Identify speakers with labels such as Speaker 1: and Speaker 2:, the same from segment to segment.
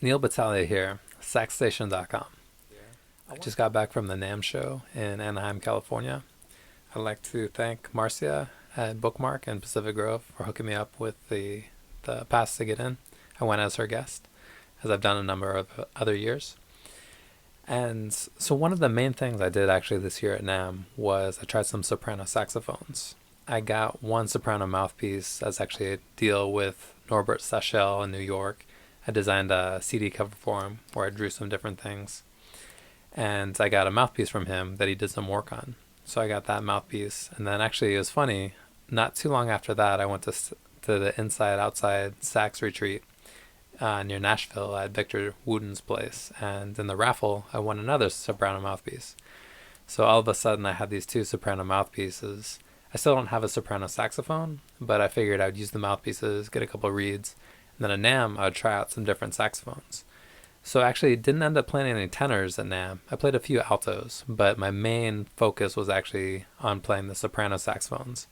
Speaker 1: Neal Battaglia here, saxstation.com. I just got back from the NAMM show in Anaheim, California. I'd like to thank Marcia at Bookmark in Pacific Grove for hooking me up with the pass to get in. I went as her guest, as I've done a number of other years. And so one of the main things I did actually this year at NAMM was I tried some soprano saxophones. I got one soprano mouthpiece as actually a deal with Norbert Sachel in New York. I designed a CD cover for him where I drew some different things. And I got a mouthpiece from him that he did some work on. So I got that mouthpiece. And then actually it was funny, not too long after that, I went to the inside-outside sax retreat near Nashville at Victor Wooden's place. And in the raffle, I won another soprano mouthpiece. So all of a sudden I had these two soprano mouthpieces. I still don't have a soprano saxophone, but I figured I would use the mouthpieces, get a couple of reeds. And then at NAMM, I would try out some different saxophones. So I actually didn't end up playing any tenors at NAMM. I played a few altos, but my main focus was actually on playing the soprano saxophones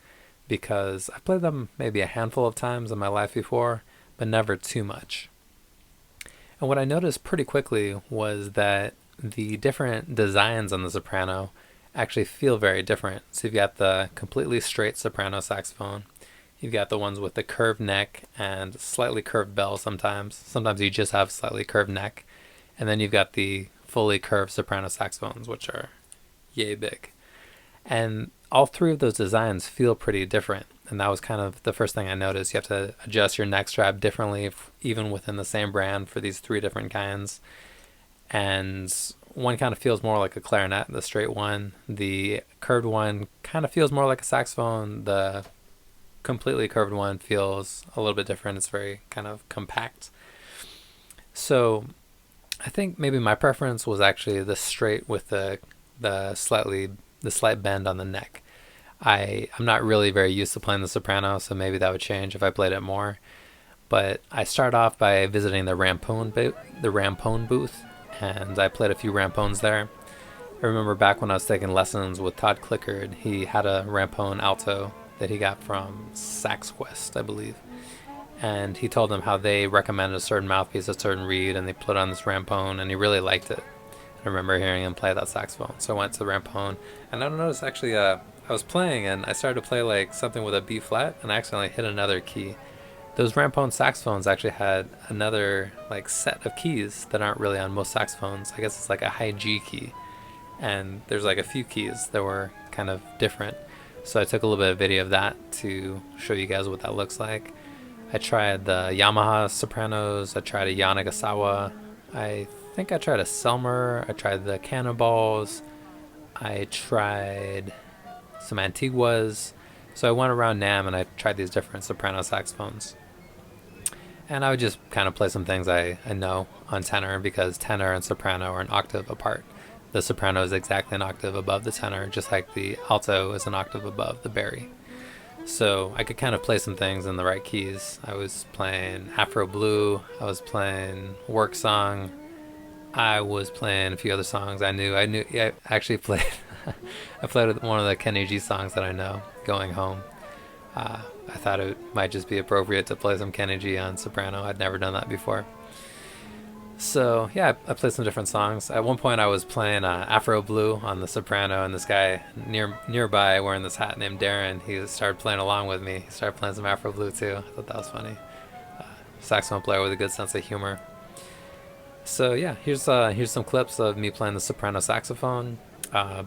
Speaker 1: because I played them maybe a handful of times in my life before, but never too much. And what I noticed pretty quickly was that the different designs on the soprano actually feel very different. So you've got the completely straight soprano saxophone. You've got the ones with the curved neck and slightly curved bell sometimes. Sometimes you just have slightly curved neck. And then you've got the fully curved soprano saxophones, which are yay big. And all three of those designs feel pretty different. And that was kind of the first thing I noticed. You have to adjust your neck strap differently, even within the same brand for these three different kinds. And one kind of feels more like a clarinet, the straight one. The curved one kind of feels more like a saxophone. The completely curved one feels a little bit different. It's very kind of compact. So I think maybe my preference was actually the straight with the slight bend on the neck. I'm not really very used to playing the soprano, so maybe that would change if I played it more. But I started off by visiting the Rampone booth, and I played a few Rampones there. I remember back when I was taking lessons with Todd Clickard, he had a Rampone alto that he got from Sax Quest, I believe. And he told them how they recommended a certain mouthpiece, a certain reed, and they put on this Rampone, and he really liked it. I remember hearing him play that saxophone. So I went to the Rampone, and I noticed actually I was playing, and I started to play like something with a B flat, and I accidentally hit another key. Those Rampone saxophones actually had another like set of keys that aren't really on most saxophones. I guess it's like a high G key, and there's like a few keys that were kind of different. So I took a little bit of video of that to show you guys what that looks like. I tried the Yamaha Sopranos. I tried a Yanagasawa. I think I tried a Selmer. I tried the Cannonballs. I tried some Antiguas. So I went around NAMM and I tried these different soprano saxophones. And I would just kind of play some things I know on tenor because tenor and soprano are an octave apart. The soprano is exactly an octave above the tenor, just like the alto is an octave above the bari. So I could kind of play some things in the right keys. I was playing Afro Blue, I was playing Work Song, I was playing a few other songs I actually played I played one of the Kenny G songs that I know, Going Home. I thought it might just be appropriate to play some Kenny G on soprano. I'd never done that before. So yeah, I played some different songs. At one point I was playing Afro Blue on the soprano, and this guy nearby wearing this hat named Darren, he started playing along with me. He started playing some Afro Blue too. I thought that was funny. Saxophone player with a good sense of humor. So yeah, here's some clips of me playing the soprano saxophone.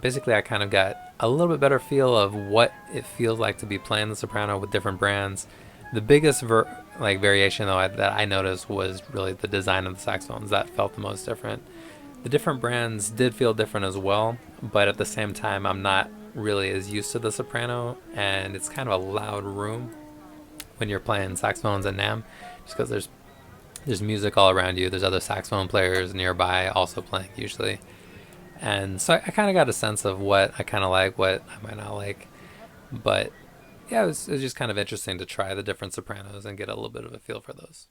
Speaker 1: Basically I kind of got a little bit better feel of what it feels like to be playing the soprano with different brands. The biggest variation though that I noticed was really the design of the saxophones. That felt the most different. The different brands did feel different as well, but at the same time I'm not really as used to the soprano, and it's kind of a loud room when you're playing saxophones at NAMM, just because there's music all around you. There's other saxophone players nearby also playing usually. And so I kind of got a sense of what I kind of like, what I might not like. But yeah, it was just kind of interesting to try the different sopranos and get a little bit of a feel for those.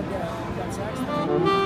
Speaker 2: plug that sax thing.